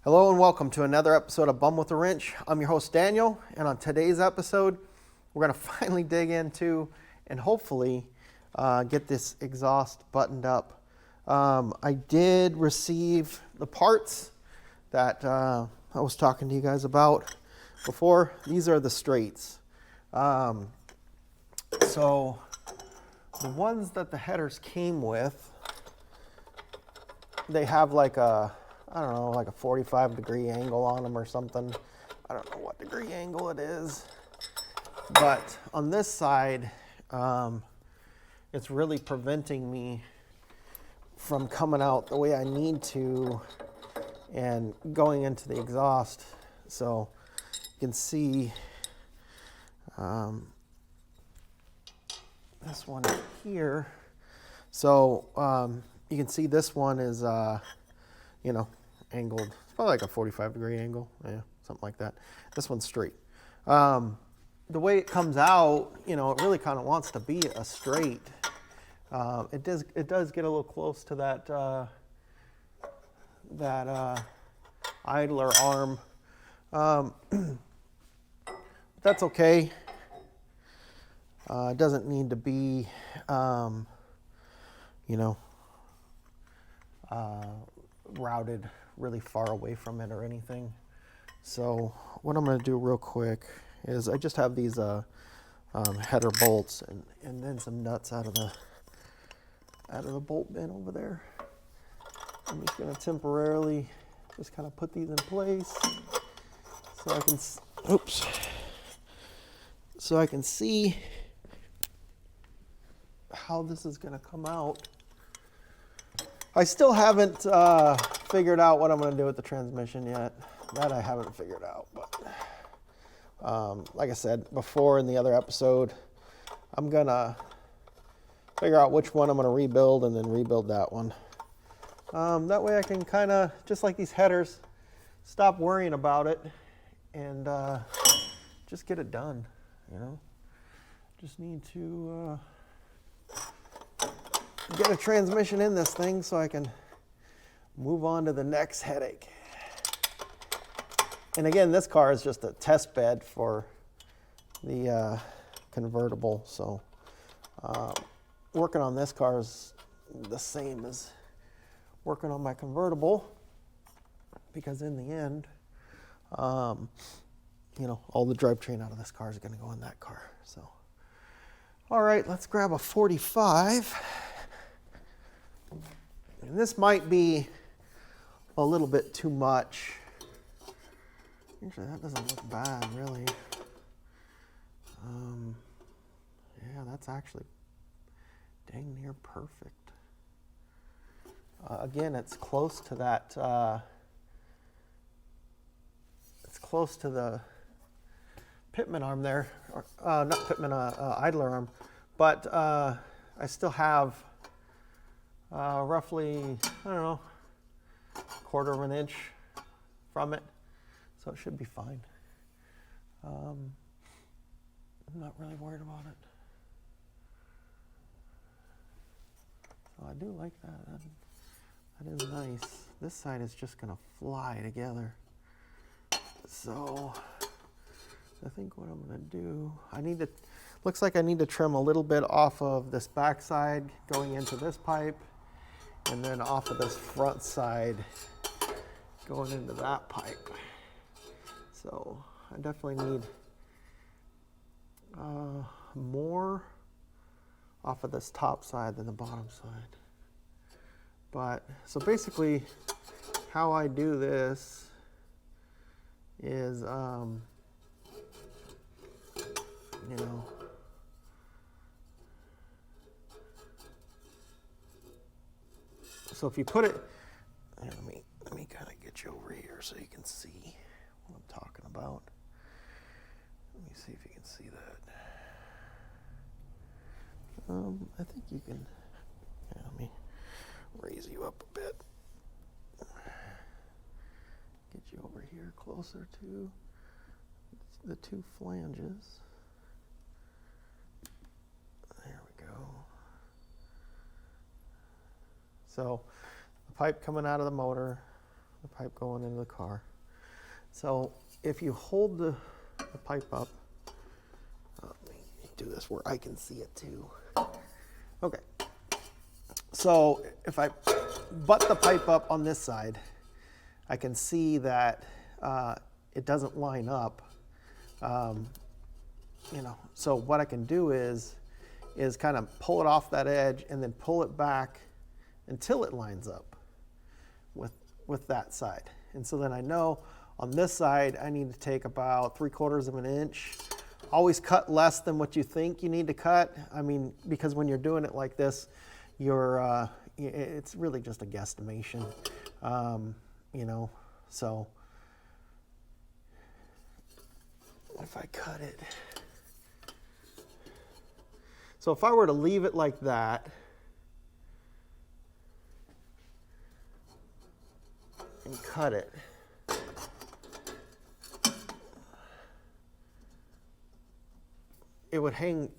Hello and welcome to another episode of Bum with a Wrench. I'm your host Daniel, and on today's episode, we're going to finally dig into and hopefully get this exhaust buttoned up. I did receive the parts that I was talking to you guys about before. These are the straights. So the ones that the headers came with, they have like a 45-degree angle on them or something. I don't know what degree angle it is. But on this side, it's really preventing me from coming out the way I need to and going into the exhaust. So you can see this one here. So you can see this one is, angled. It's probably like a 45-degree angle. Yeah, something like that. This one's straight. The way it comes out, it really kind of wants to be a straight. It does get a little close to that idler arm. That's okay. It doesn't need to be, routed really far away from it or anything. So what I'm going to do real quick is I just have these header bolts and then some nuts out of the bolt bin over there. I'm just going to temporarily just kind of put these in place so I can see how this is going to come out. I still haven't figured out what I'm going to do with the transmission yet. That I haven't figured out. But like I said before in the other episode, I'm going to figure out which one I'm going to rebuild and then rebuild that one. That way I can kind of, just like these headers, stop worrying about it and just get it done. Just need to get a transmission in this thing so I can move on to the next headache. And again, this car is just a test bed for the convertible. So working on this car is the same as working on my convertible, because in the end, all the drivetrain out of this car is going to go in that car. So, all right, let's grab a 45. And this might be a little bit too much. Actually, that doesn't look bad, really. Yeah, that's actually dang near perfect. Again, it's close to that. It's close to the pitman arm there, or not pitman, idler arm. But I still have roughly, quarter of an inch from it, so it should be fine. I'm not really worried about it. So I do like that. That is nice. This side is just gonna fly together. So I think what I'm gonna do, looks like I need to trim a little bit off of this back side going into this pipe, and then off of this front side going into that pipe. So I definitely need more off of this top side than the bottom side. But so basically how I do this is so if you put it, let me kind of get you over here so you can see what I'm talking about. Let me see if you can see that. I think you can. Yeah, let me raise you up a bit. Get you over here closer to the two flanges. There we go. So the pipe coming out of the motor, the pipe going into the car. So if you hold the pipe up, let me do this where I can see it too. Okay. So if I butt the pipe up on this side, I can see that it doesn't line up. So what I can do is kind of pull it off that edge and then pull it back until it lines up with that side. And so then I know on this side I need to take about 3/4 of an inch. Always cut less than what you think you need to cut. I mean, because when you're doing it like this, it's really just a guesstimation, so if I cut it, so if I were to leave it like that and cut it, it would hang.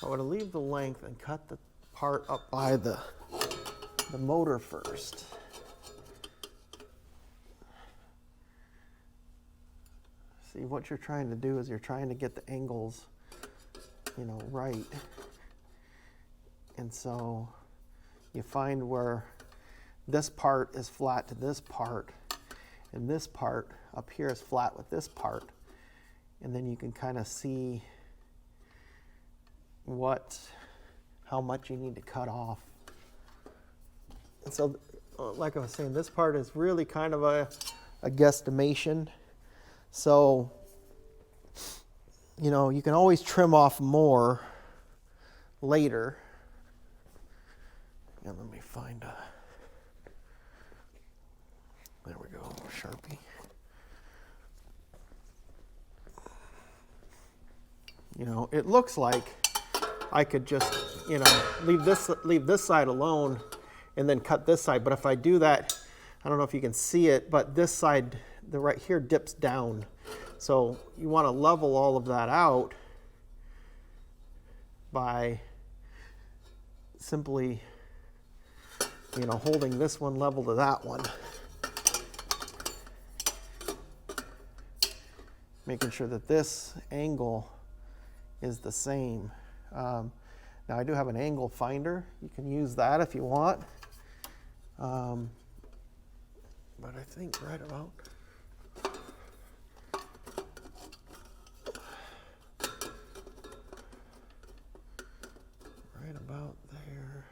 I would leave the length and cut the part up by the motor first. See, what you're trying to do is you're trying to get the angles, right. And so you find where this part is flat to this part, and this part up here is flat with this part, and then you can kind of see how much you need to cut off. And so, like I was saying, this part is really kind of a guesstimation. So, you can always trim off more later. And let me find there we go, Sharpie. It looks like I could just, leave this side alone and then cut this side. But if I do that, I don't know if you can see it, but this side, the right here, dips down. So you want to level all of that out by simply, holding this one level to that one. Making sure that this angle is the same. Now I do have an angle finder. You can use that if you want. But I think right about there.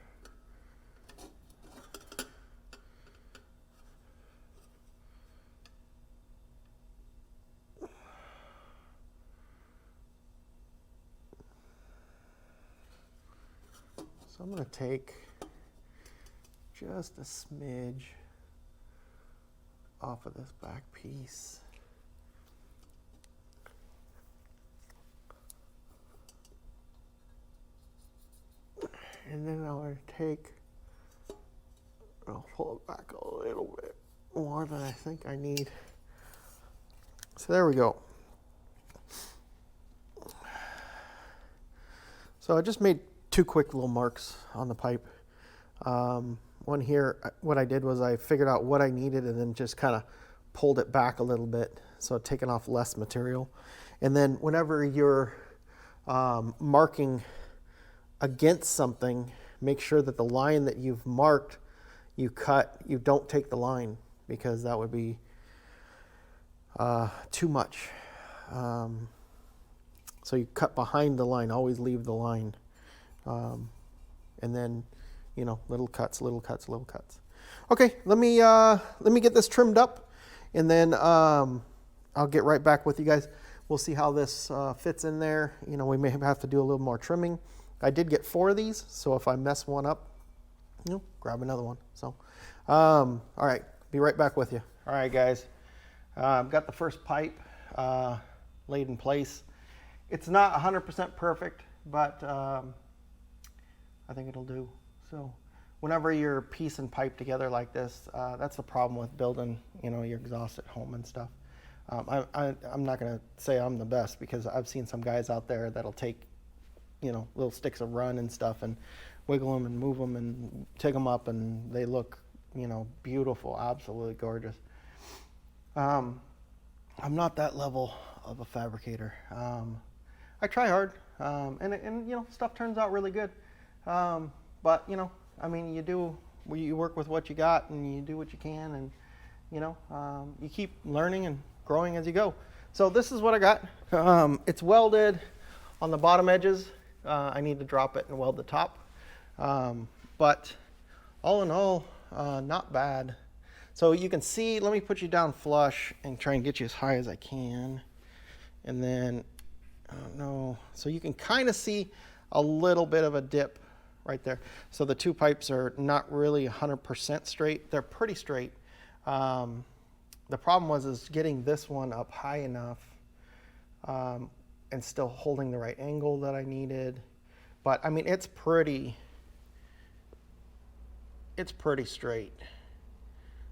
So I'm going to take just a smidge off of this back piece. And then I'll pull it back a little bit more than I think I need. So there we go. So I just made 2 quick little marks on the pipe. One here, what I did was I figured out what I needed and then just kind of pulled it back a little bit, so taking off less material. And then whenever you're marking against something, make sure that the line that you've marked, you don't take the line, because that would be too much. So you cut behind the line, always leave the line. And then, little cuts. Okay, let me get this trimmed up, and then I'll get right back with you guys. We'll see how this fits in there. We may have to do a little more trimming. I did get 4 of these, so if I mess one up, grab another one. So, all right, be right back with you. All right, guys, I've got the first pipe laid in place. It's not 100% perfect, but I think it'll do. So whenever you're piecing pipe together like this, that's the problem with building, your exhaust at home and stuff. I'm not going to say I'm the best, because I've seen some guys out there that'll take, little sticks of run and stuff and wiggle them and move them and take them up, and they look, you know, beautiful, absolutely gorgeous. I'm not that level of a fabricator. I try hard, and you know, stuff turns out really good. But you know, I mean, you work with what you got, and you do what you can, and you know, you keep learning and growing as you go. So this is what I got. It's welded on the bottom edges. I need to drop it and weld the top. But all in all, not bad. So you can see, let me put you down flush and try and get you as high as I can. And then, no, so you can kind of see a little bit of a dip right there. So the two pipes are not really 100% straight. They're pretty straight. The problem is getting this one up high enough and still holding the right angle that I needed. But I mean, it's pretty straight.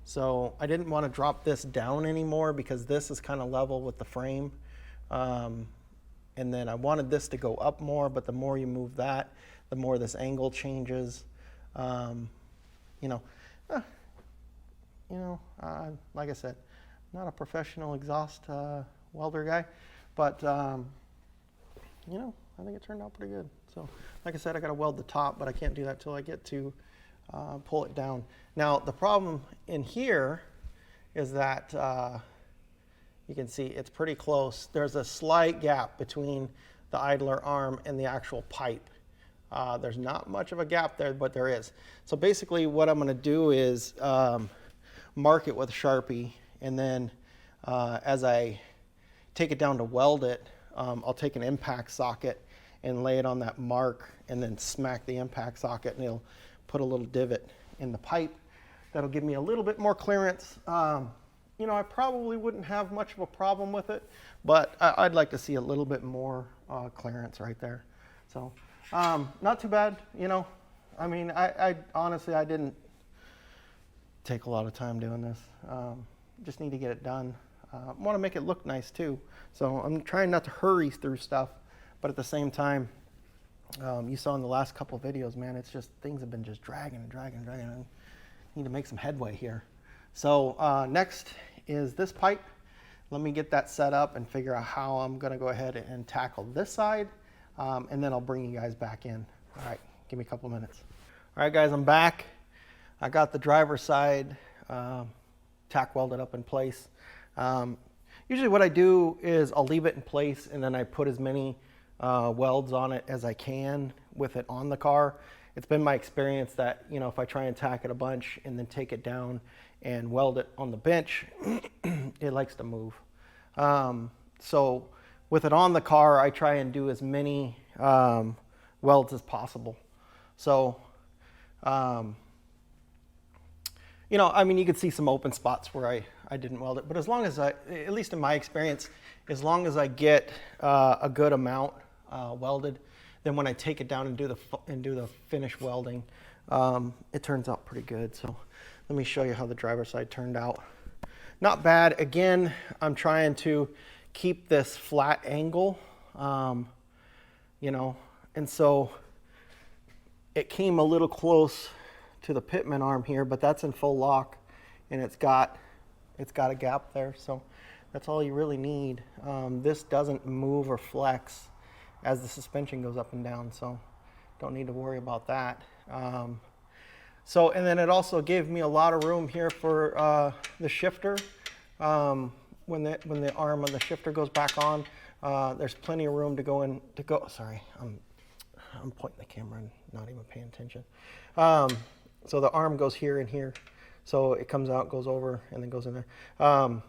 So I didn't want to drop this down anymore because this is kind of level with the frame. And then I wanted this to go up more, but the more you move that, the more this angle changes. You know, like I said, I'm not a professional exhaust welder guy, but you know, I think it turned out pretty good. So like I said, I got to weld the top, but I can't do that till I get to pull it down. Now the problem in here is that you can see it's pretty close. There's a slight gap between the idler arm and the actual pipe. There's not much of a gap there, but there is. So basically what I'm going to do is mark it with a Sharpie, and then as I take it down to weld it, I'll take an impact socket and lay it on that mark and then smack the impact socket, and it'll put a little divot in the pipe. That'll give me a little bit more clearance. You know, I probably wouldn't have much of a problem with it, but I'd like to see a little bit more clearance right there. So not too bad, you know. I mean, I honestly, I didn't take a lot of time doing this. Just need to get it done. I want to make it look nice too. So I'm trying not to hurry through stuff, but at the same time, you saw in the last couple of videos, man, it's just, things have been just dragging and dragging and dragging. I need to make some headway here. So next is this pipe. Let me get that set up and figure out how I'm gonna go ahead and tackle this side, and then I'll bring you guys back in. All right, give me a couple minutes. All right, guys, I'm back. I got the driver's side tack welded up in place. Usually what I do is I'll leave it in place, and then I put as many welds on it as I can with it on the car. It's been my experience that, you know, if I try and tack it a bunch and then take it down and weld it on the bench, it likes to move. So with it on the car, I try and do as many welds as possible. So, you know, I mean, you could see some open spots where I didn't weld it, but as long as at least in my experience, as long as I get a good amount welded, then when I take it down and do the finish welding, it turns out pretty good. So let me show you how the driver's side turned out. Not bad. Again, I'm trying to keep this flat angle, you know, and so it came a little close to the pitman arm here, but that's in full lock, and it's got a gap there. So that's all you really need. This doesn't move or flex as the suspension goes up and down, so don't need to worry about that. So, and then it also gave me a lot of room here for the shifter. When the arm of the shifter goes back on, there's plenty of room to go in. Sorry, I'm pointing the camera and not even paying attention. So the arm goes here and here, so it comes out, goes over, and then goes in there. I don't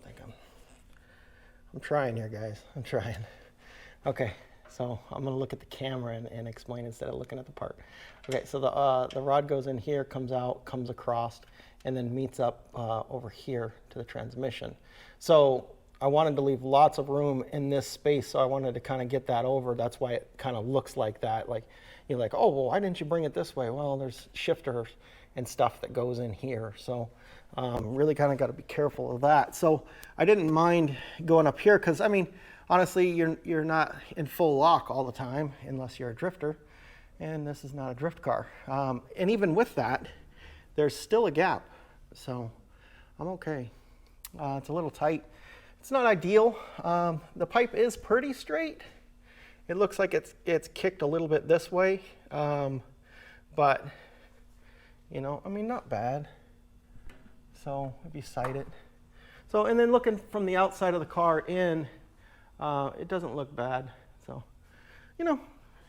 think I'm trying here, guys. I'm trying. Okay, so I'm gonna look at the camera and explain instead of looking at the part. Okay, so the rod goes in here, comes out, comes across, and then meets up over here to the transmission. So I wanted to leave lots of room in this space, so I wanted to kind of get that over. That's why it kind of looks like that. Like, you're like, oh, well, why didn't you bring it this way? Well, there's shifters and stuff that goes in here. So really kind of got to be careful of that. So I didn't mind going up here because, I mean, honestly, you're not in full lock all the time unless you're a drifter. and this is not a drift car. And even with that, there's still a gap, so I'm okay. It's a little tight. It's not ideal. The pipe is pretty straight. It looks like it's kicked a little bit this way, but you know, I mean, not bad. So if you sight it. So, and then looking from the outside of the car in, it doesn't look bad. So, you know,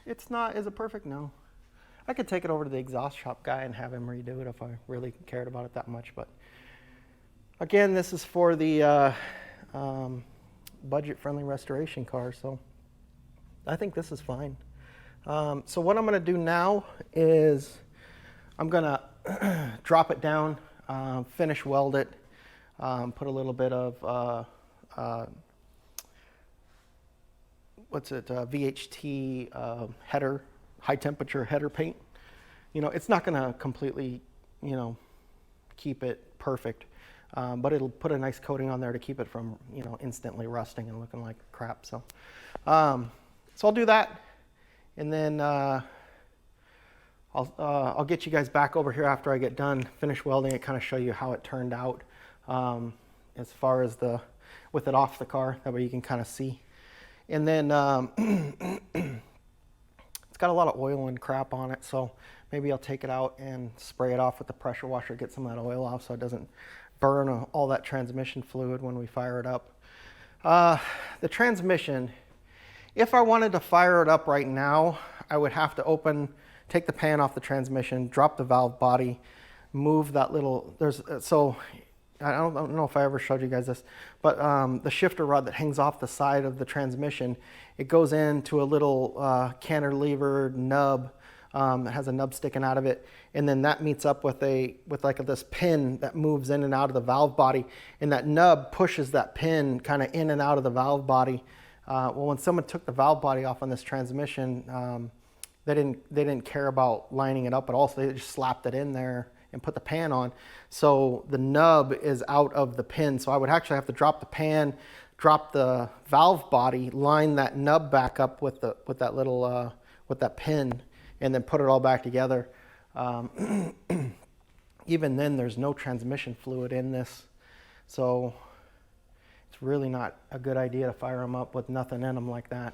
it's not, is it perfect? No. I could take it over to the exhaust shop guy and have him redo it if I really cared about it that much. But again, this is for the budget-friendly restoration car, so I think this is fine. So what I'm going to do now is I'm going to drop it down, finish weld it, put a little bit of VHT header, high temperature header paint. You know, it's not going to completely, you know, keep it perfect, but it'll put a nice coating on there to keep it from, you know, instantly rusting and looking like crap. So, so I'll do that, and then I'll get you guys back over here after I get done, finish welding it, kind of show you how it turned out, as far as with it off the car. That way you can kind of see. And then it's got a lot of oil and crap on it, so maybe I'll take it out and spray it off with the pressure washer, get some of that oil off so it doesn't burn all that transmission fluid when we fire it up. The transmission, if I wanted to fire it up right now, I would have to take the pan off the transmission, drop the valve body, move that little, so I don't know if I ever showed you guys this, but the shifter rod that hangs off the side of the transmission, it goes into a little cantilever nub. It has a nub sticking out of it, and then that meets up with like this pin that moves in and out of the valve body, and that nub pushes that pin kind of in and out of the valve body. Well, when someone took the valve body off on this transmission, they didn't care about lining it up at all, so they just slapped it in there and put the pan on. So the nub is out of the pin, so I would actually have to drop the pan, drop the valve body, line that nub back up with that little with that pin, and then put it all back together. Even then, there's no transmission fluid in this, so it's really not a good idea to fire them up with nothing in them like that.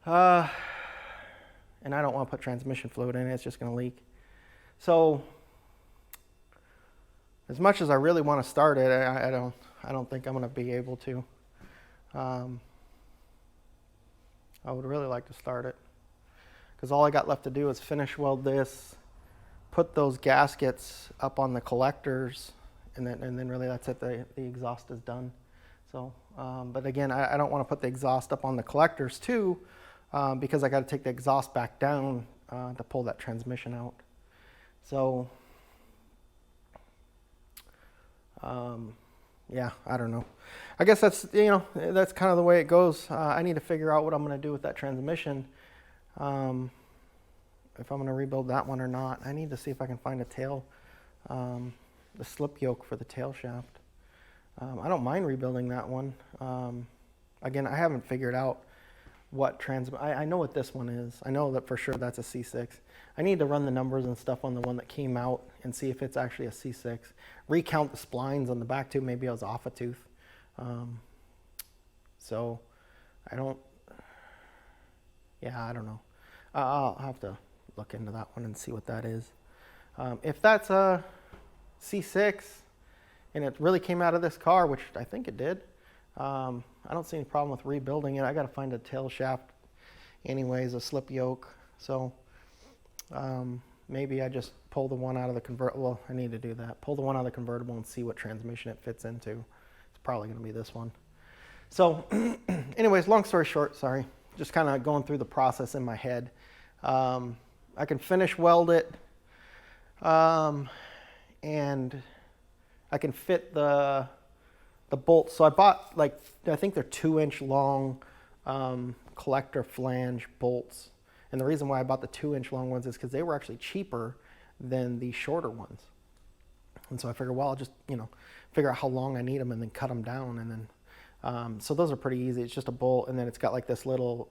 And I don't want to put transmission fluid in it, it's just going to leak. So as much as I really want to start it, I don't think I'm going to be able to. I would really like to start it, because all I got left to do is finish weld this, put those gaskets up on the collectors, and then really that's it. The exhaust is done. So, but again, I don't want to put the exhaust up on the collectors too, because I got to take the exhaust back down to pull that transmission out. So, yeah, I don't know. I guess that's, you know, that's kind of the way it goes. I need to figure out what I'm going to do with that transmission. If I'm going to rebuild that one or not. I need to see if I can find a tail, the slip yoke for the tail shaft. I don't mind rebuilding that one. Again, I haven't figured out what I know what this one is. I know that for sure that's a C6. I need to run the numbers and stuff on the one that came out and see if it's actually a C6. Recount the splines on the back too. Maybe I was off a tooth. So I don't know. I'll have to look into that one and see what that is. If that's a C6 and it really came out of this car, which I think it did, I don't see any problem with rebuilding it. I got to find a tail shaft anyways, a slip yoke. So maybe I just pull the one out of the convertible. Well, I need to do that. Pull the one out of the convertible and see what transmission it fits into. It's probably going to be this one. So anyways, long story short, sorry. Just kind of going through the process in my head. I can finish weld it, and I can fit the bolts. So I bought, like, I think they're 2-inch long collector flange bolts. And the reason why I bought the 2-inch long ones is because they were actually cheaper than the shorter ones. And so I figured, well, I'll just, you know, figure out how long I need them and then cut them down. And then, so those are pretty easy. It's just a bolt, and then it's got like this little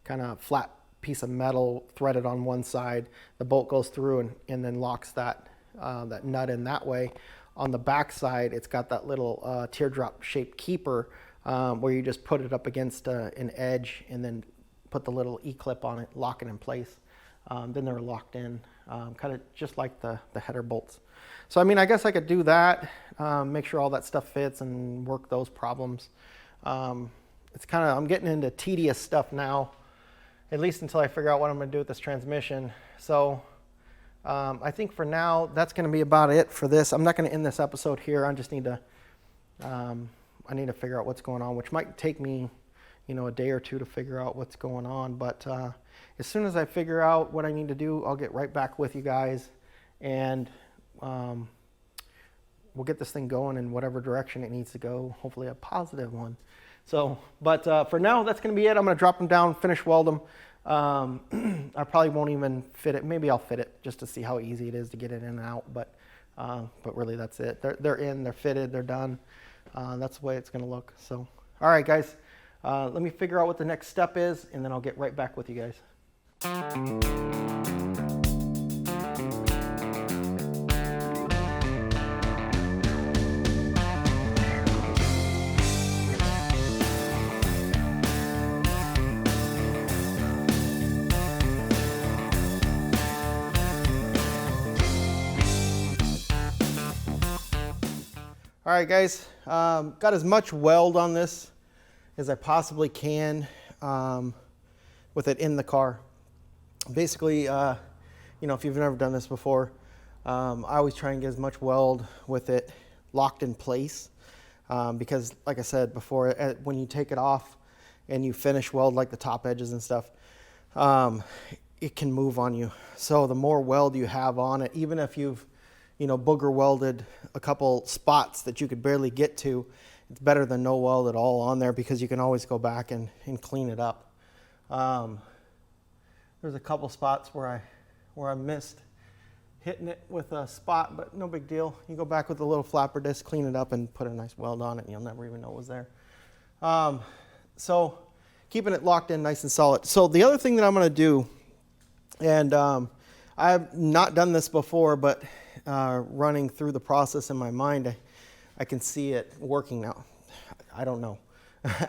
kind of flat piece of metal threaded on one side. The bolt goes through and then locks that nut in that way. On the back side, it's got that little teardrop shaped keeper where you just put it up against an edge and then put the little E-clip on it, lock it in place. Then they're locked in, kind of just like the header bolts. So I mean, I guess I could do that, make sure all that stuff fits and work those problems. It's kind of, I'm getting into tedious stuff now, at least until I figure out what I'm going to do with this transmission. So I think for now, that's going to be about it for this. I'm not going to end this episode here. I just need to, I need to figure out what's going on, which might take me, you know, a day or two to figure out what's going on. But as soon as I figure out what I need to do, I'll get right back with you guys, and we'll get this thing going in whatever direction it needs to go, hopefully a positive one. So, but for now, that's going to be it. I'm going to drop them down, finish weld them. I probably won't even fit it. Maybe I'll fit it just to see how easy it is to get it in and out. But really, that's it. They're in, they're fitted, they're done. That's the way it's going to look. So, all right, guys. Let me figure out what the next step is, and then I'll get right back with you guys. All right, guys, got as much weld on this as I possibly can with it in the car. Basically, you know, if you've never done this before, I always try and get as much weld with it locked in place because, like I said before, when you take it off and you finish weld like the top edges and stuff, it can move on you. So the more weld you have on it, even if you've, you know, booger welded a couple spots that you could barely get to, it's better than no weld at all on there because you can always go back and clean it up. There's a couple spots where I missed hitting it with a spot, but no big deal. You go back with a little flapper disc, clean it up, and put a nice weld on it, and you'll never even know it was there. So keeping it locked in nice and solid. So the other thing that I'm going to do, and I've not done this before, but running through the process in my mind, I can see it working now. I don't know.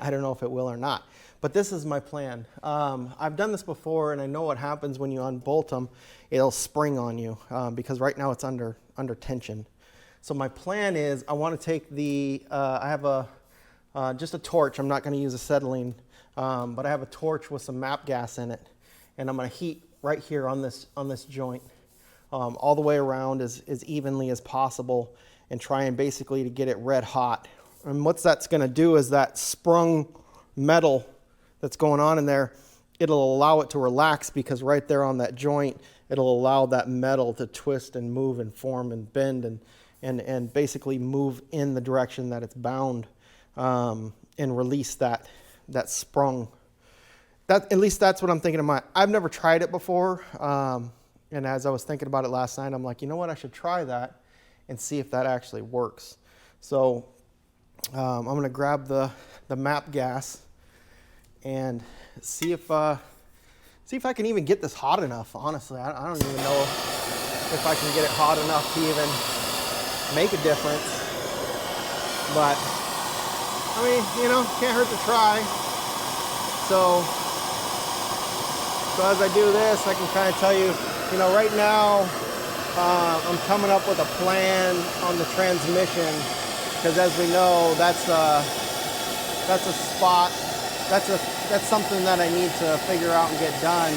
I don't know if it will or not. But this is my plan. I've done this before, and I know what happens when you unbolt them. It'll spring on you because right now it's under tension. So my plan is I want to take the, I have just a torch. I'm not going to use acetylene, but I have a torch with some MAP gas in it, and I'm going to heat right here on this joint all the way around as evenly as possible, and try and basically to get it red hot. And what that's going to do is that sprung metal that's going on in there, it'll allow it to relax because right there on that joint, it'll allow that metal to twist and move and form and bend and basically move in the direction that it's bound, and release that sprung. At least that's what I'm thinking in my. I've never tried it before, and as I was thinking about it last night, I'm like, you know what, I should try that and see if that actually works. So I'm going to grab the MAP gas and see if I can even get this hot enough. Honestly, I don't even know if I can get it hot enough to even make a difference. But I mean, you know, can't hurt to try. So as I do this, I can kind of tell you, you know, right now I'm coming up with a plan on the transmission because, as we know, that's a spot. That's something that I need to figure out and get done.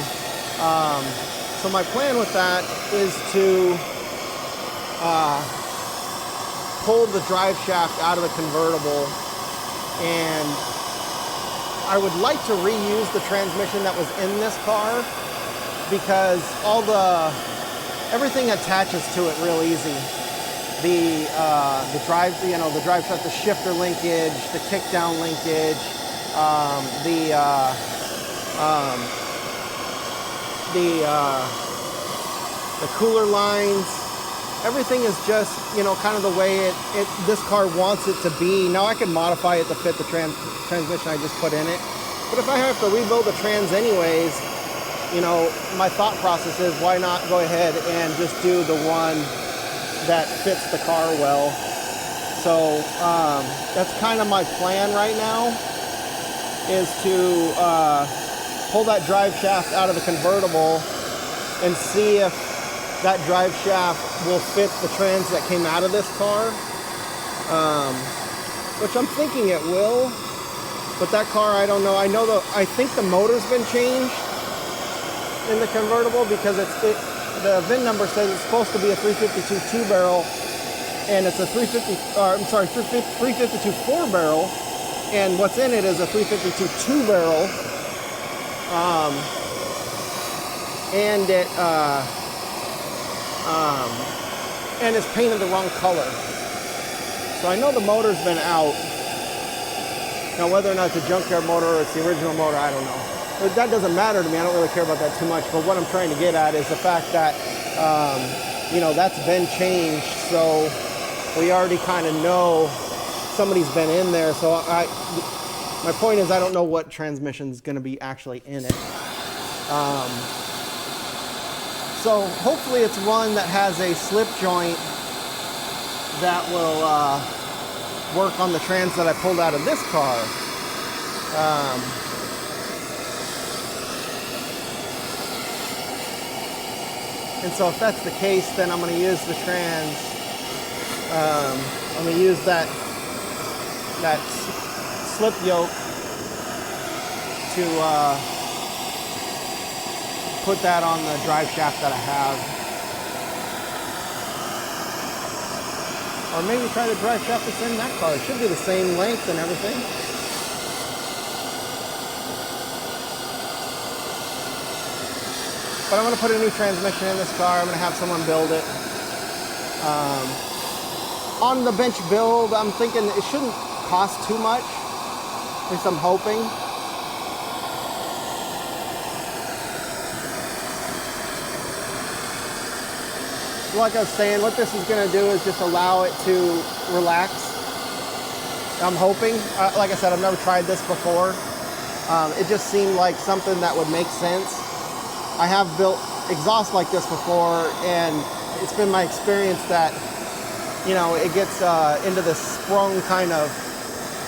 So my plan with that is to pull the drive shaft out of the convertible, and I would like to reuse the transmission that was in this car because everything attaches to it real easy. The drive, you know, the drive shaft, the shifter linkage, the kickdown linkage, the cooler lines. Everything is just, you know, kind of the way this car wants it to be. Now I can modify it to fit the transmission I just put in it. But if I have to rebuild the trans anyways, you know, my thought process is why not go ahead and just do the one that fits the car well. So that's kind of my plan right now, is to pull that drive shaft out of the convertible and see if that drive shaft will fit the trans that came out of this car, which I'm thinking it will, but that car, I don't know. I think the motor's been changed in the convertible, because the VIN number says it's supposed to be a 352 two-barrel, and it's a 352 four-barrel, and what's in it is a 352 two-barrel, and it's painted the wrong color. So I know the motor's been out. Now, whether or not it's a junkyard motor or it's the original motor, I don't know. But that doesn't matter to me. I don't really care about that too much. But what I'm trying to get at is the fact that, you know, that's been changed. So we already kind of know somebody's been in there. So my point is, I don't know what transmission is going to be actually in it. So hopefully it's one that has a slip joint that will work on the trans that I pulled out of this car. And so if that's the case, then I'm going to use the trans. I'm going to use that slip yoke to put that on the drive shaft that I have. Or maybe try the drive shaft that's in that car. It should be the same length and everything. But I'm going to put a new transmission in this car. I'm going to have someone build it. On the bench build, I'm thinking it shouldn't cost too much. At least I'm hoping. Like I was saying, what this is going to do is just allow it to relax. I'm hoping. Like I said, I've never tried this before. It just seemed like something that would make sense. I have built exhaust like this before, and it's been my experience that, you know, it gets into this sprung kind of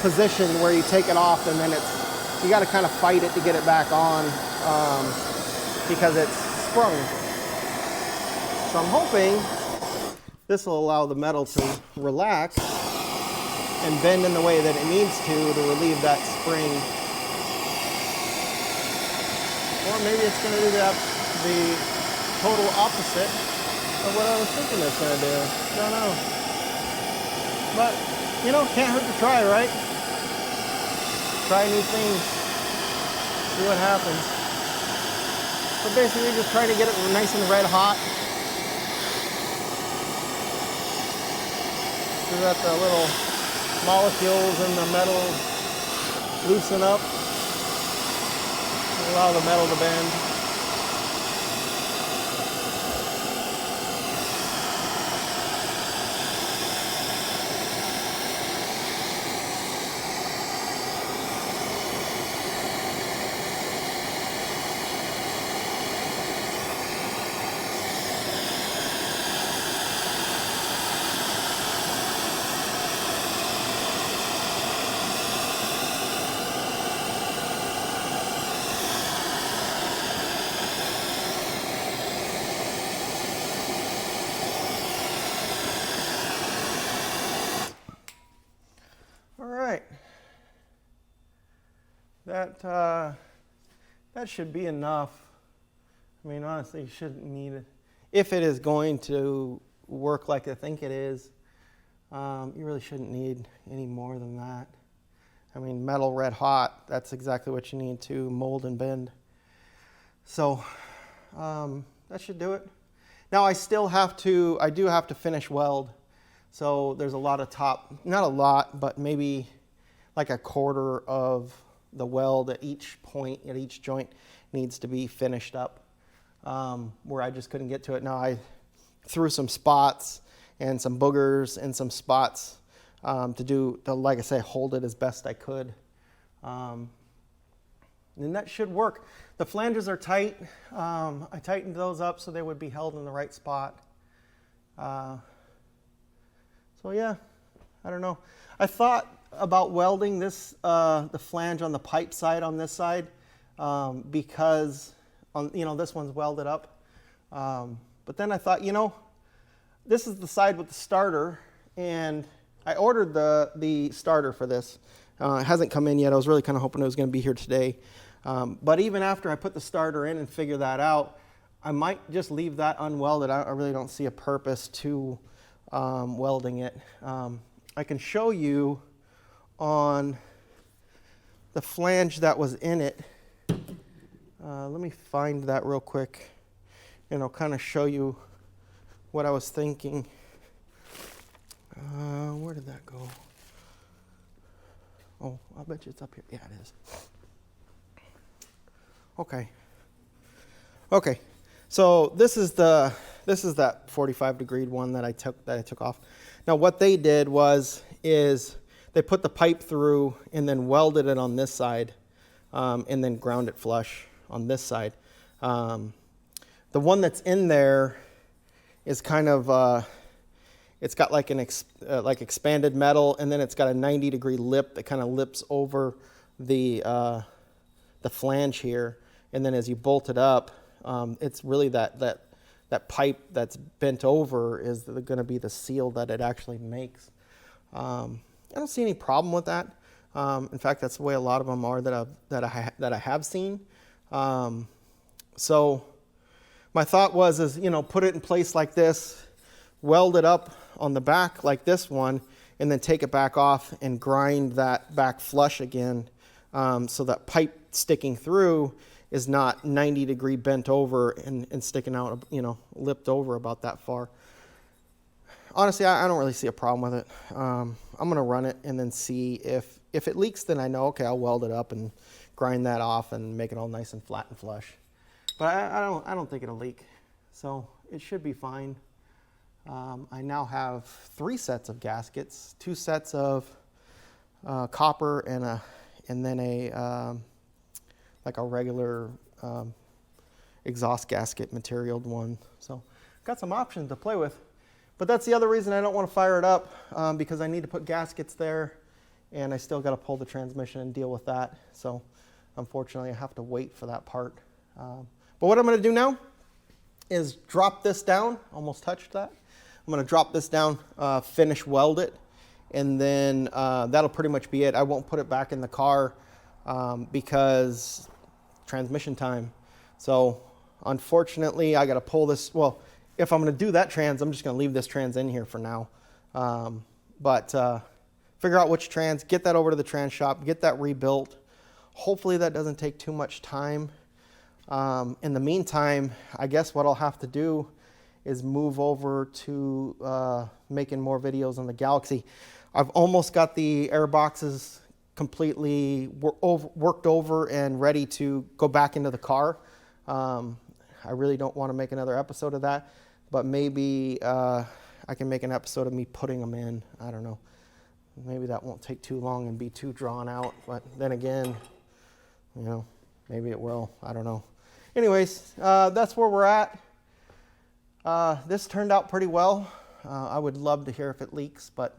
position where you take it off, and then you got to kind of fight it to get it back on, because it's sprung. So I'm hoping this will allow the metal to relax and bend in the way that it needs to relieve that spring. Or maybe it's going to do the total opposite of what I was thinking it's going to do. Don't know. But, you know, can't hurt to try, right? Try new things. See what happens. So basically just trying to get it nice and red hot. So that the little molecules in the metal loosen up. Allow the metal to bend. That should be enough. I mean, honestly, you shouldn't need it. If it is going to work like I think it is, you really shouldn't need any more than that. I mean, metal red hot, that's exactly what you need to mold and bend. So that should do it. Now I do have to finish weld. So there's a lot of not a lot, but maybe like a quarter of the weld at each point, at each joint needs to be finished up, where I just couldn't get to it. Now I threw some spots and some boogers and some spots to like I say, hold it as best I could. You And that should work. The flanges are tight. I tightened those up so they would be held in the right spot. So yeah, I don't know. I thought about welding this, the flange on the pipe side on this side, because this one's welded up. But then I thought, this is the side with the starter, and I ordered the starter for this. It hasn't come in yet. I was really kind of hoping it was going to be here today. But even after I put the starter in and figure that out, I might just leave that unwelded. I really don't see a purpose to welding it. I can show you on the flange that was in it. Let me find that real quick, and I'll kind of show you what I was thinking. Where did that go? Oh, I'll bet you it's up here. Yeah, it is. Okay. So this is that 45-degree one that I took off. Now what they did is they put the pipe through and then welded it on this side, and then ground it flush on this side. The one that's in there is kind of it's got like like expanded metal, and then it's got a 90-degree lip that kind of lips over the flange here. And then as you bolt it up, it's really that pipe that's bent over is going to be the seal that it actually makes. I don't see any problem with that. In fact, that's the way a lot of them are that I have seen. So my thought was put it in place like this, weld it up on the back like this one, and then take it back off and grind that back flush again, so that pipe sticking through is not 90-degree bent over and sticking out, lipped over about that far. Honestly, I don't really see a problem with it. I'm going to run it and then see if it leaks, then I know, okay, I'll weld it up and grind that off and make it all nice and flat and flush. But I don't think it'll leak, so it should be fine. I now have 3 sets of gaskets, 2 sets of copper and then a like a regular exhaust gasket materialed one. So got some options to play with. But that's the other reason I don't want to fire it up, because I need to put gaskets there, and I still got to pull the transmission and deal with that. So unfortunately I have to wait for that part. But what I'm going to do now is drop this down. Almost touched that. I'm going to drop this down, finish weld it, and then that'll pretty much be it. I won't put it back in the car because transmission time. So unfortunately I got to pull this. Well, if I'm going to do that trans, I'm just going to leave this trans in here for now. But figure out which trans, get that over to the trans shop, get that rebuilt. Hopefully that doesn't take too much time. In the meantime, I guess what I'll have to do is move over to making more videos on the Galaxie. I've almost got the air boxes completely worked over and ready to go back into the car. I really don't want to make another episode of that, but maybe I can make an episode of me putting them in. I don't know. Maybe that won't take too long and be too drawn out, but then again, maybe it will. I don't know. Anyways, that's where we're at. This turned out pretty well. I would love to hear if it leaks, but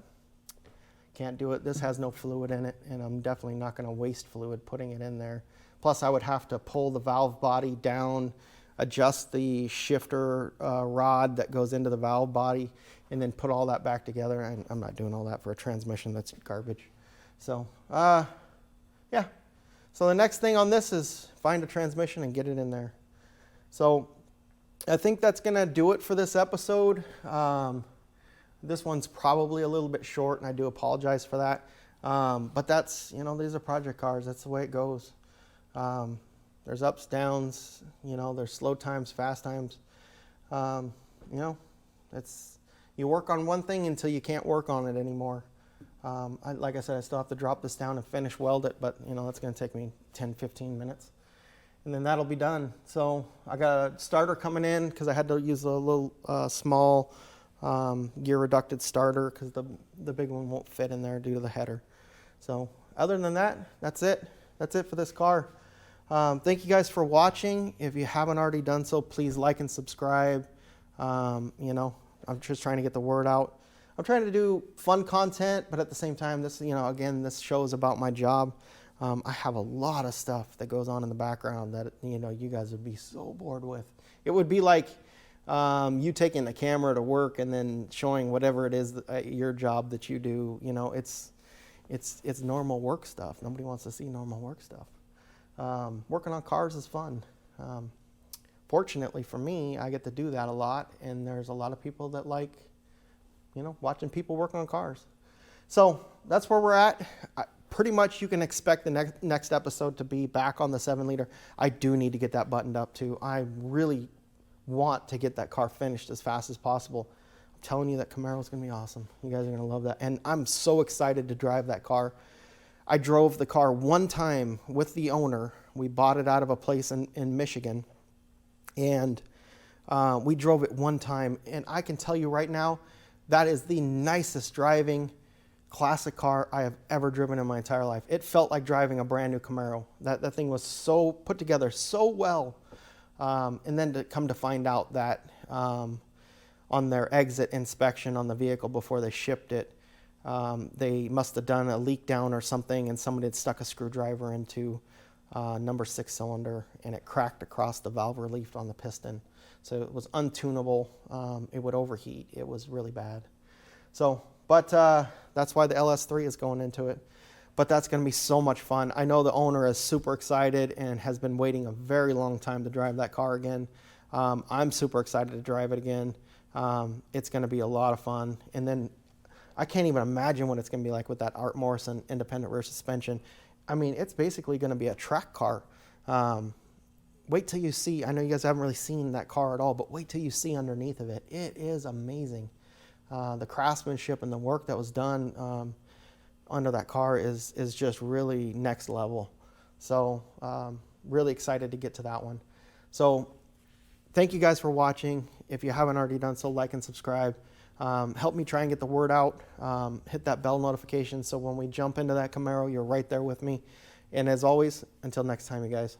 can't do it. This has no fluid in it, and I'm definitely not going to waste fluid putting it in there. Plus, I would have to pull the valve body down, adjust the shifter rod that goes into the valve body, and then put all that back together. And I'm not doing all that for a transmission. That's garbage. So, yeah. So the next thing on this is find a transmission and get it in there. So I think that's going to do it for this episode. This one's probably a little bit short, and I do apologize for that. But that's, these are project cars. That's the way it goes. There's ups, downs, there's slow times, fast times. You work on one thing until you can't work on it anymore. Like I said, I still have to drop this down and finish weld it, but that's going to take me 10, 15 minutes. And then that'll be done. So I got a starter coming in because I had to use a little small gear reducted starter because the big one won't fit in there due to the header. So other than that, that's it. That's it for this car. Thank you guys for watching. If you haven't already done so, please like and subscribe. You know, I'm just trying to get the word out. I'm trying to do fun content, but at the same time, this, you know, again, this show is about my job. I have a lot of stuff that goes on in the background that, you know, you guys would be so bored with. It would be like you taking the camera to work and then showing whatever it is that, your job that you do. You know, it's normal work stuff. Nobody wants to see normal work stuff. Working on cars is fun. Fortunately for me, I get to do that a lot, and there's a lot of people that like, you know, watching people work on cars. So that's where we're at. Pretty much you can expect the next episode to be back on the 7-liter. I do need to get that buttoned up too. I really want to get that car finished as fast as possible. I'm telling you, that Camaro is going to be awesome. You guys are going to love that. And I'm so excited to drive that car. I drove the car one time with the owner. We bought it out of a place in Michigan, and we drove it one time. And I can tell you right now, that is the nicest driving classic car I have ever driven in my entire life. It felt like driving a brand new Camaro. That thing was so put together so well. And then to come to find out that on their exit inspection on the vehicle before they shipped it, they must have done a leak down or something, and somebody had stuck a screwdriver into number 6 cylinder, and it cracked across the valve relief on the piston. So it was untunable. It would overheat. It was really bad. So, but that's why the LS3 is going into it. But that's going to be so much fun. I know the owner is super excited and has been waiting a very long time to drive that car again. I'm super excited to drive it again. It's going to be a lot of fun. And then I can't even imagine what it's going to be like with that Art Morrison independent rear suspension. I mean, it's basically going to be a track car. Wait till you see. I know you guys haven't really seen that car at all, but wait till you see underneath of it. It is amazing. The craftsmanship and the work that was done under that car is just really next level. So really excited to get to that one. So thank you guys for watching. If you haven't already done so, like and subscribe. Help me try and get the word out. Hit that bell notification so when we jump into that Camaro, you're right there with me. And as always, until next time, you guys.